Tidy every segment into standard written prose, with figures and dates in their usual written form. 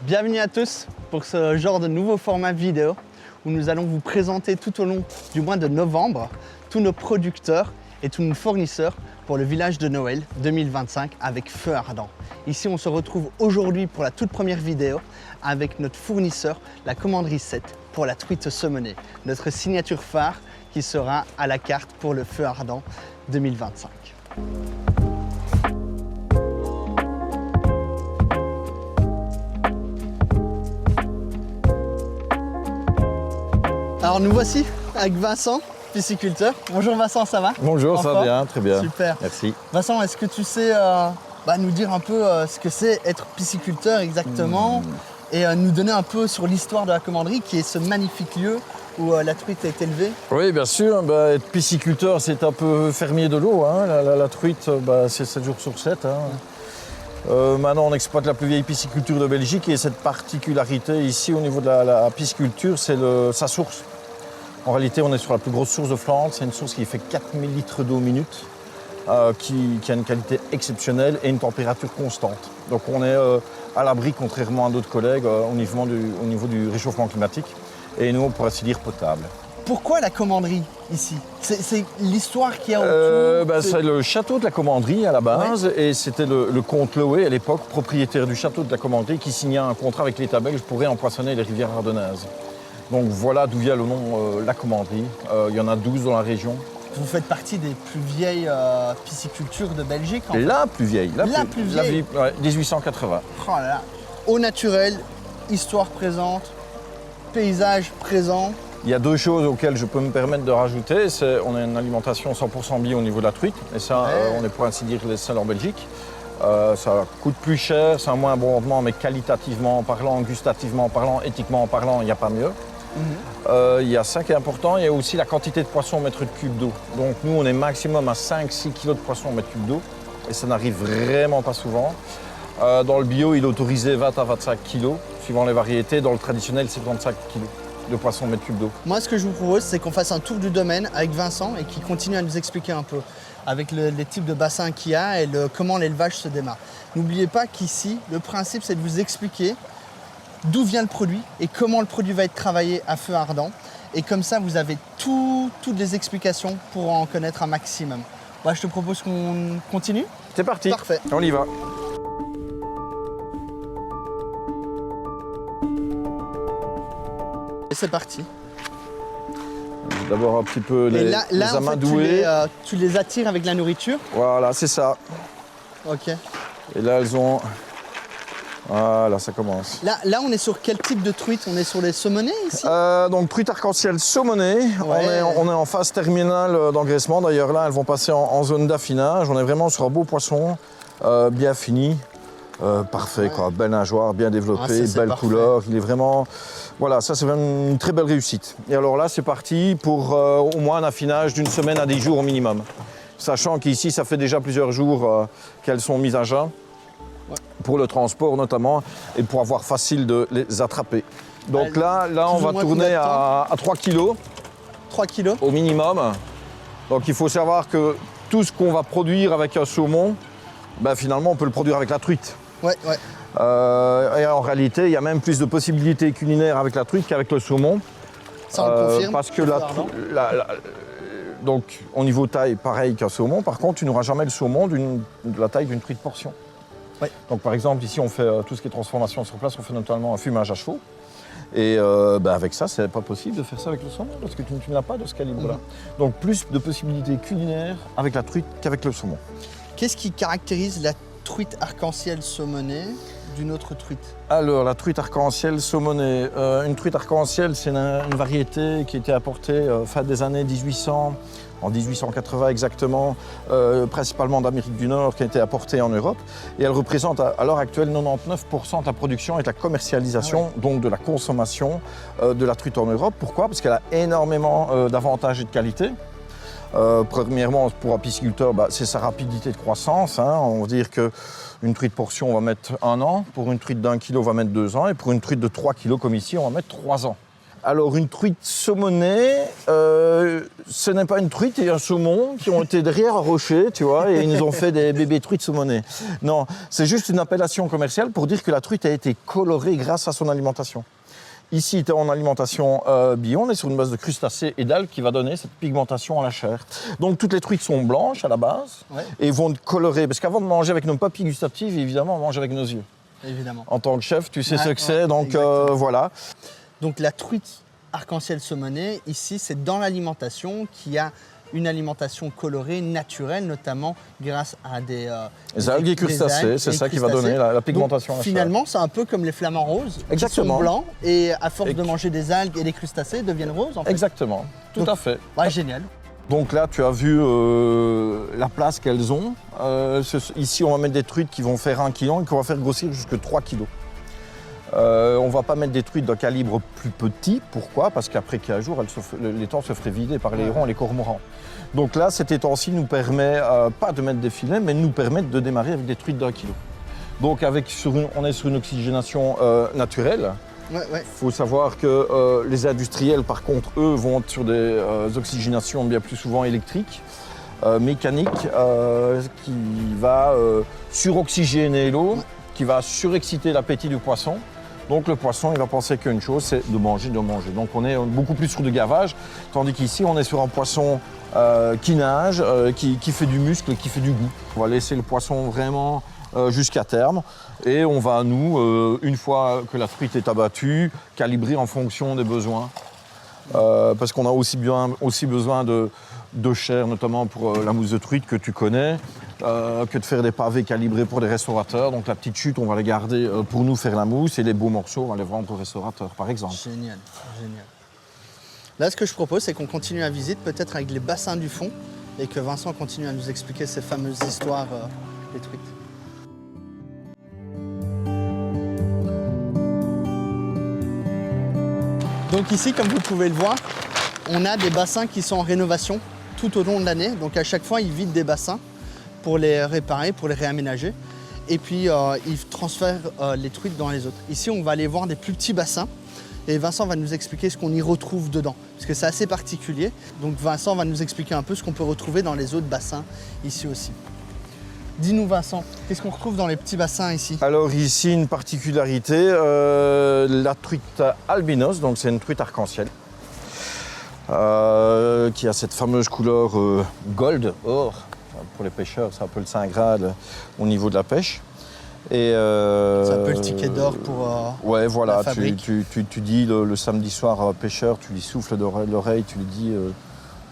Bienvenue à tous pour ce genre de nouveau format vidéo où nous allons vous présenter tout au long du mois de novembre tous nos producteurs et tous nos fournisseurs pour le village de Noël 2025 avec Feu Ardent. Ici, on se retrouve aujourd'hui pour la toute première vidéo avec notre fournisseur, la commanderie 7, pour la truite saumonée, notre signature phare qui sera à la carte pour le Feu Ardent 2025. Alors nous voici avec Vincent, pisciculteur. Bonjour Vincent, ça va? Bonjour, ça va bien, très bien. Super. Merci. Vincent, est-ce que tu sais nous dire un peu ce que c'est être pisciculteur exactement et nous donner un peu sur l'histoire de la commanderie qui est ce magnifique lieu où la truite est élevée? Oui, bien sûr. Être pisciculteur, c'est un peu fermier de l'eau. Hein. La truite, c'est 7 jours sur 7. Hein. Maintenant, on exploite la plus vieille pisciculture de Belgique et cette particularité ici au niveau de la pisciculture, c'est sa source. En réalité, on est sur la plus grosse source de Flandre. C'est une source qui fait 4000 litres d'eau minute, qui a une qualité exceptionnelle et une température constante. Donc on est à l'abri, contrairement à d'autres collègues, au niveau du réchauffement climatique. Et nous, on pourrait ainsi dire potable. Pourquoi la commanderie ici? C'est l'histoire qu'il y a autour? C'est le château de la commanderie à la base, et c'était le comte Loé, à l'époque, propriétaire du château de la commanderie, qui signa un contrat avec l'État belge pour réempoisonner les rivières ardennaises. Donc voilà d'où vient le nom la commanderie. Il y en a 12 dans la région. Vous faites partie des plus vieilles piscicultures de Belgique en fait. La plus vieille. La plus vieille. 1880. Oh là là. Eau naturelle, histoire présente, paysage présent. Il y a deux choses auxquelles je peux me permettre de rajouter. On a une alimentation 100% bio au niveau de la truite. Et ça, on est pour ainsi dire les seuls en Belgique. Ça coûte plus cher, c'est un moins bon rendement, mais qualitativement parlant, gustativement parlant, éthiquement parlant, il n'y a pas mieux. Il y a ça qui est important, il y a aussi la quantité de poissons au mètre cube d'eau. Donc nous, on est maximum à 5-6 kg de poissons au mètre cube d'eau. Et ça n'arrive vraiment pas souvent. Dans le bio, il est autorisé 20 à 25 kg, suivant les variétés. Dans le traditionnel, c'est 35 kg de poissons au mètre cube d'eau. Moi, ce que je vous propose, c'est qu'on fasse un tour du domaine avec Vincent et qu'il continue à nous expliquer un peu avec les types de bassins qu'il y a et comment l'élevage se démarre. N'oubliez pas qu'ici, le principe, c'est de vous expliquer d'où vient le produit et comment le produit va être travaillé à feu ardent. Et comme ça, vous avez toutes les explications pour en connaître un maximum. Je te propose qu'on continue. C'est parti. Parfait. On y va. Et c'est parti. D'abord un petit peu les amadouer. En fait, tu les attires avec la nourriture. Voilà, c'est ça. Ok. Et là, elles ont... Voilà, ça commence. Là, on est sur quel type de truite? On est sur les saumonées ici? Donc truite arc-en-ciel saumonée. Ouais. On est en phase terminale d'engraissement. D'ailleurs, là, elles vont passer en zone d'affinage. On est vraiment sur un beau poisson, bien fini. Parfait, quoi. Belle nageoire, bien développée, belle couleur. Il est vraiment... Voilà, ça c'est vraiment une très belle réussite. Et alors là, c'est parti pour au moins un affinage d'une semaine à 10 jours au minimum. Sachant qu'ici, ça fait déjà plusieurs jours qu'elles sont mises à jeun, pour le transport notamment, et pour avoir facile de les attraper. Donc là on va tourner à 3 kg. 3 kg au minimum. Donc il faut savoir que tout ce qu'on va produire avec un saumon, finalement, on peut le produire avec la truite. Ouais. Et en réalité, il y a même plus de possibilités culinaires avec la truite qu'avec le saumon. Ça, on le confirme. Parce que donc, au niveau taille, pareil qu'un saumon. Par contre, tu n'auras jamais le saumon de la taille d'une truite portion. Ouais. Donc, par exemple, ici, on fait tout ce qui est transformation sur place. On fait notamment un fumage à chevaux. Et avec ça, c'est pas possible de faire ça avec le saumon parce que tu n'as pas de ce calibre-là. Donc, plus de possibilités culinaires avec la truite qu'avec le saumon. Qu'est-ce qui caractérise la truite arc-en-ciel saumonée d'une autre truite? Alors, la truite arc-en-ciel saumonée. Une truite arc-en-ciel, c'est une variété qui a été apportée fin des années 1800, en 1880 exactement, principalement d'Amérique du Nord, qui a été apportée en Europe. Et elle représente à l'heure actuelle 99% de la production et de la commercialisation, donc de la consommation de la truite en Europe. Pourquoi? Parce qu'elle a énormément d'avantages et de qualités. Premièrement, pour un pisciculteur, c'est sa rapidité de croissance. On va dire qu'une truite portion, on va mettre 1 an. Pour une truite d'1 kilo, on va mettre 2 ans. Et pour une truite de 3 kilos comme ici, on va mettre 3 ans. Alors, une truite saumonée, ce n'est pas une truite et un saumon qui ont été derrière un rocher, tu vois, et ils nous ont fait des bébés truites saumonées. Non, c'est juste une appellation commerciale pour dire que la truite a été colorée grâce à son alimentation. Ici, tu es en alimentation bio, on est sur une base de crustacés et d'algues qui va donner cette pigmentation à la chair. Donc, toutes les truites sont blanches à la base et vont colorer. Parce qu'avant de manger avec nos papilles gustatives, évidemment, on mange avec nos yeux. Évidemment. En tant que chef, tu sais ce que c'est, donc voilà. Donc la truite arc-en-ciel saumonée, ici, c'est dans l'alimentation qui a une alimentation colorée, naturelle, notamment grâce à des algues et crustacés, c'est ça qui va donner la pigmentation à la chair. Finalement, c'est un peu comme les flamants roses, exactement, qui sont blancs et à force de manger des algues et des crustacés, deviennent roses en fait. Exactement, tout à fait. Ouais, génial. Donc là, tu as vu la place qu'elles ont. Ici, on va mettre des truites qui vont faire 1 kg et qui vont faire grossir jusqu'à 3 kg. On ne va pas mettre des truites d'un calibre plus petit. Pourquoi? Parce qu'après 15 jours, l'étang se ferait vider par les hérons et les cormorans. Donc là, cet étang-ci nous permet, pas de mettre des filets, mais nous permet de démarrer avec des truites d'1 kg. Donc on est sur une oxygénation naturelle. Il faut savoir que les industriels, par contre, eux, vont être sur des oxygénations bien plus souvent électriques, mécaniques, qui va suroxygéner l'eau, qui va surexciter l'appétit du poisson. Donc le poisson, il va penser qu'une chose, c'est de manger, de manger. Donc on est beaucoup plus sur du gavage, tandis qu'ici, on est sur un poisson qui nage, qui fait du muscle, qui fait du goût. On va laisser le poisson vraiment jusqu'à terme. Et on va, nous, une fois que la truite est abattue, calibrer en fonction des besoins. Parce qu'on a aussi besoin de chair, notamment pour la mousse de truite que tu connais, que de faire des pavés calibrés pour les restaurateurs. Donc la petite chute, on va les garder pour nous faire la mousse et les beaux morceaux, on va les vendre aux restaurateurs, par exemple. Génial, génial. Là, ce que je propose, c'est qu'on continue la visite, peut-être avec les bassins du fond, et que Vincent continue à nous expliquer ces fameuses histoires des truites. Donc ici, comme vous pouvez le voir, on a des bassins qui sont en rénovation tout au long de l'année. Donc à chaque fois, ils vident des bassins pour les réparer, pour les réaménager. Et puis, ils transfèrent les truites dans les autres. Ici, on va aller voir des plus petits bassins. Et Vincent va nous expliquer ce qu'on y retrouve dedans. Parce que c'est assez particulier. Donc Vincent va nous expliquer un peu ce qu'on peut retrouver dans les autres bassins ici aussi. Dis-nous Vincent, qu'est-ce qu'on retrouve dans les petits bassins ici? Alors ici, une particularité, la truite albinos, donc c'est une truite arc-en-ciel, qui a cette fameuse couleur gold, or. Pour les pêcheurs, c'est un peu le Saint Graal au niveau de la pêche. Et c'est un peu le ticket d'or pour ouais, voilà, la fabrique. Tu dis le samedi soir pêcheur, tu lui souffles de l'oreille, tu lui dis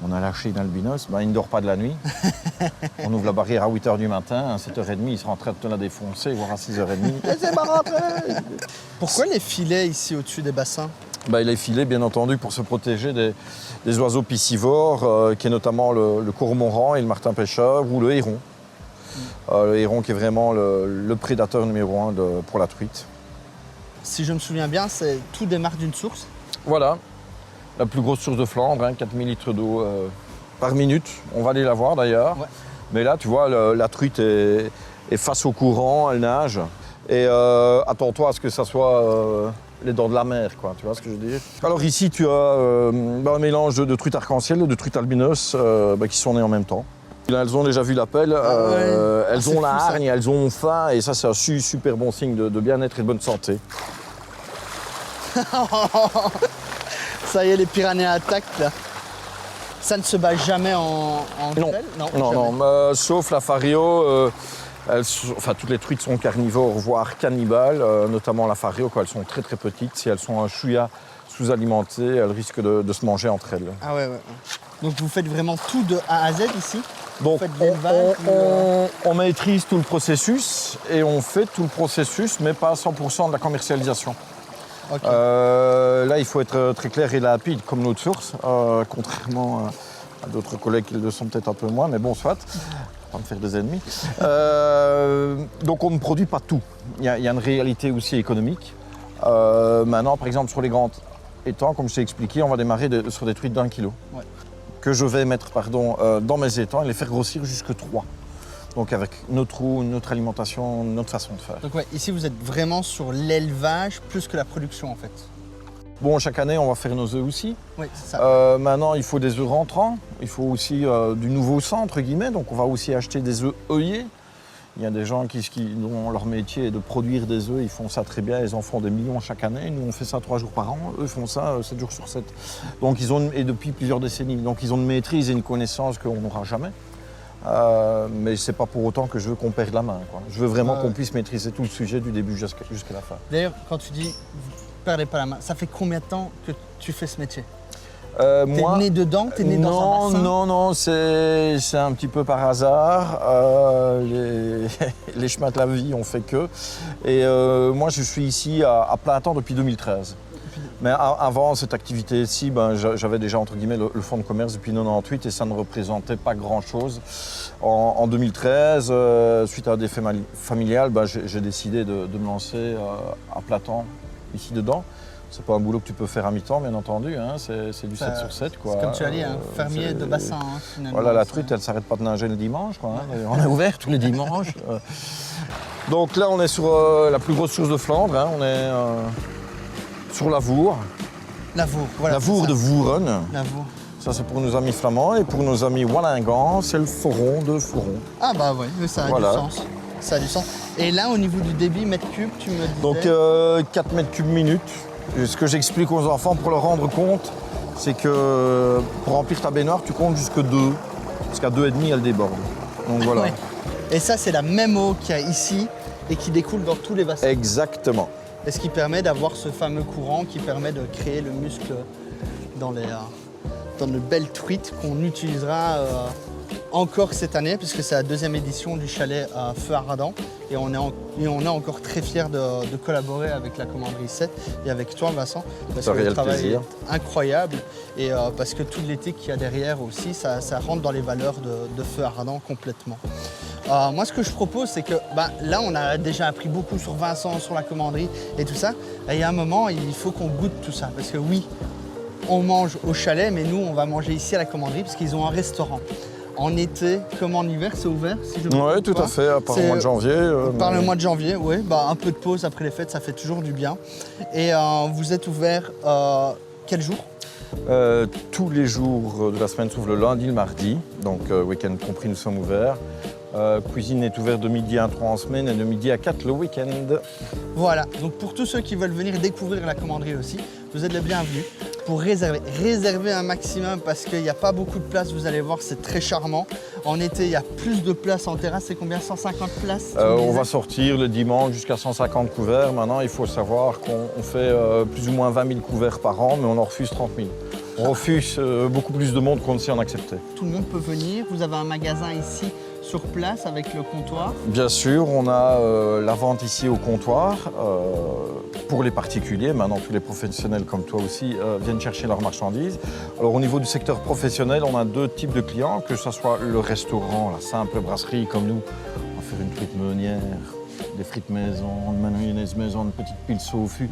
on a lâché une albinos, ben, il ne dort pas de la nuit. On ouvre la barrière à 8h du matin, à 7h30, il sera en train de te la défoncer, voire à 6h30. Laissez-moi rentrer. Pourquoi les filets ici au-dessus des bassins? Ben, les filets, bien entendu, pour se protéger des oiseaux piscivores, qui est notamment le cormoran et le martin pêcheur, ou le héron. Le héron qui est vraiment le prédateur numéro 1 pour la truite. Si je me souviens bien, tout démarre d'une source. Voilà, la plus grosse source de Flandre, 4000 litres d'eau par minute. On va aller la voir d'ailleurs. Ouais. Mais là, tu vois, la truite est face au courant, elle nage. Et attends-toi à ce que ça soit les dents de la mer, quoi. Tu vois ce que je veux dire? Alors ici, tu as un mélange de truites arc-en-ciel et de truites albinos qui sont nées en même temps. Elles ont déjà vu l'appel, elles ont la hargne, elles ont faim, et ça c'est un super bon signe de bien-être et de bonne santé. Ça y est, les piranhas attaquent là. Ça ne se bat jamais en duel? Non, sauf la fario, toutes les truites sont carnivores, voire cannibales, notamment la fario, quand elles sont très très petites. Si elles sont un chouïa sous-alimentées, elles risquent de se manger entre elles. Ah ouais. Donc vous faites vraiment tout de A à Z ici? Donc on maîtrise tout le processus et on fait tout le processus, mais pas à 100% de la commercialisation. Okay. Là, il faut être très clair et rapide, comme notre source, contrairement à d'autres collègues qui le sont peut-être un peu moins, mais bon, soit, pas me faire des ennemis. Donc on ne produit pas tout. Il y a une réalité aussi économique. Maintenant, par exemple, sur les grands étangs, comme je t'ai expliqué, on va démarrer sur des truites d'1 kg. Ouais. Que je vais mettre dans mes étangs et les faire grossir jusque 3. Donc avec notre eau, notre alimentation, notre façon de faire. Donc ouais, ici vous êtes vraiment sur l'élevage plus que la production en fait. Bon, chaque année, on va faire nos œufs aussi. Oui, c'est ça. Maintenant, il faut des œufs rentrants. Il faut aussi du nouveau sang, entre guillemets. Donc, on va aussi acheter des œufs œillés. Il y a des gens dont leur métier est de produire des œufs. Ils font ça très bien. Ils en font des millions chaque année. Nous, on fait ça 3 jours par an. Eux font ça 7 jours sur 7. Donc, et depuis plusieurs décennies. Donc, ils ont une maîtrise et une connaissance qu'on n'aura jamais. Mais c'est pas pour autant que je veux qu'on perde la main, quoi. Je veux vraiment qu'on puisse maîtriser tout le sujet du début jusqu'à la fin. D'ailleurs, quand tu dis vous perdez pas la main, ça fait combien de temps que tu fais ce métier? T'es né dedans? T'es né dans un bassin? Non, c'est un petit peu par hasard. Les chemins de la vie ont fait que. Et moi, je suis ici à plein temps depuis 2013. Mais avant cette activité-ci, j'avais déjà entre guillemets le fonds de commerce depuis 1998 et ça ne représentait pas grand-chose. En 2013, suite à un décès familial, j'ai décidé de me lancer à plein temps ici dedans. C'est pas un boulot que tu peux faire à mi-temps, bien entendu, hein. C'est du 7 sur 7. Quoi. C'est comme tu as dit, un fermier de bassin, hein, finalement. Voilà, la truite, elle ne s'arrête pas de nager le dimanche, quoi, hein. On est ouvert tous les dimanches. Donc là, on est sur la plus grosse source de Flandre, hein. On est sur Lavour. Lavour, voilà. Lavour de Voeren. Lavour. Ça, c'est pour nos amis flamands. Et pour nos amis wallingants, c'est le Foron de Foron. Ah bah oui, ça a du sens. Ça a du sens. Et là, au niveau du débit mètre cube, tu me disais... Donc 4 mètres cubes minute. Et ce que j'explique aux enfants pour leur rendre compte, c'est que pour remplir ta baignoire, tu comptes jusque 2. Jusqu'à 2,5, elle déborde. Donc voilà. Ouais. Et ça, c'est la même eau qu'il y a ici et qui découle dans tous les bassins. Exactement. Et ce qui permet d'avoir ce fameux courant qui permet de créer le muscle dans de belles truites qu'on utilisera encore cette année, puisque c'est la 2e édition du chalet à Feu Ardent. Et on est encore très fiers de collaborer avec la commanderie 7 et avec toi, Vincent, parce que le travail est incroyable et parce que tout l'été qu'il y a derrière aussi, ça rentre dans les valeurs de Feu Ardent complètement. Moi, ce que je propose, c'est que là, on a déjà appris beaucoup sur Vincent, sur la commanderie et tout ça. Et il y a un moment, il faut qu'on goûte tout ça, parce que oui, on mange au chalet, mais nous, on va manger ici à la commanderie, parce qu'ils ont un restaurant. En été comme en hiver, c'est ouvert, si je me trompe pas. Oui, tout à fait, à part le mois de janvier. Par le mois de janvier, oui. Un peu de pause après les fêtes, ça fait toujours du bien. Et vous êtes ouvert quel jour? Tous les jours de la semaine, sauf le lundi et le mardi. Donc, week-end compris, nous sommes ouverts. Cuisine est ouverte de midi à 3 en semaine et de midi à 4 le week-end. Voilà, donc pour tous ceux qui veulent venir découvrir la commanderie aussi, vous êtes les bienvenus. Pour réserver un maximum parce qu'il n'y a pas beaucoup de place, vous allez voir, c'est très charmant. En été, il y a plus de place en terrasse, c'est combien? 150 places? On va sortir le dimanche jusqu'à 150 couverts. Maintenant, il faut savoir qu'on fait plus ou moins 20 000 couverts par an, mais on en refuse 30 000. On refuse beaucoup plus de monde qu'on ne sait en accepter. Tout le monde peut venir, vous avez un magasin ici sur place avec le comptoir? Bien sûr, on a la vente ici au comptoir pour les particuliers. Maintenant, tous les professionnels comme toi aussi viennent chercher leurs marchandises. Alors au niveau du secteur professionnel, on a 2 types de clients, que ce soit le restaurant, la simple brasserie comme nous, on va faire une truite meunière, des frites maison, une mayonnaise maison, une petite pils au fût.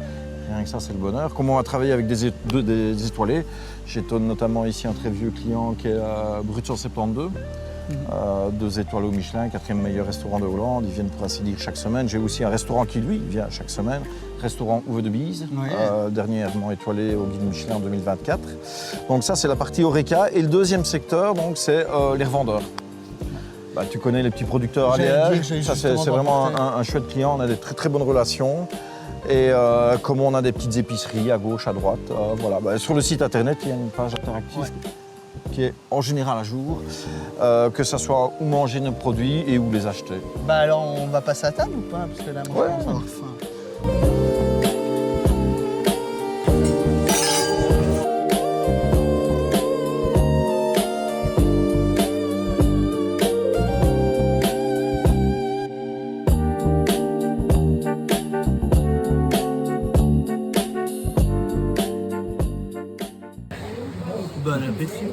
Rien que ça, c'est le bonheur. Comme on va travailler avec des étoilés, j'étonne notamment ici un très vieux client qui est Brut 172. 2 étoiles au Michelin, 4e meilleur restaurant de Hollande. Ils viennent pour ainsi dire chaque semaine. J'ai aussi un restaurant qui, lui, vient chaque semaine. Restaurant Ouve de Bise, dernièrement étoilé au guide Michelin en 2024. Donc ça, c'est la partie Horeca. Et le 2e secteur, donc, c'est les revendeurs. Tu connais les petits producteurs à Liège. Ça, c'est vraiment un chouette client. On a des très très bonnes relations. Et comme on a des petites épiceries à gauche, à droite, voilà. Sur le site internet, il y a une page interactive qui est en général à jour, que ce soit où manger nos produits et où les acheter. Alors on va passer à table ou pas? Parce que là, moi, je commence à avoir faim. Bon appétit.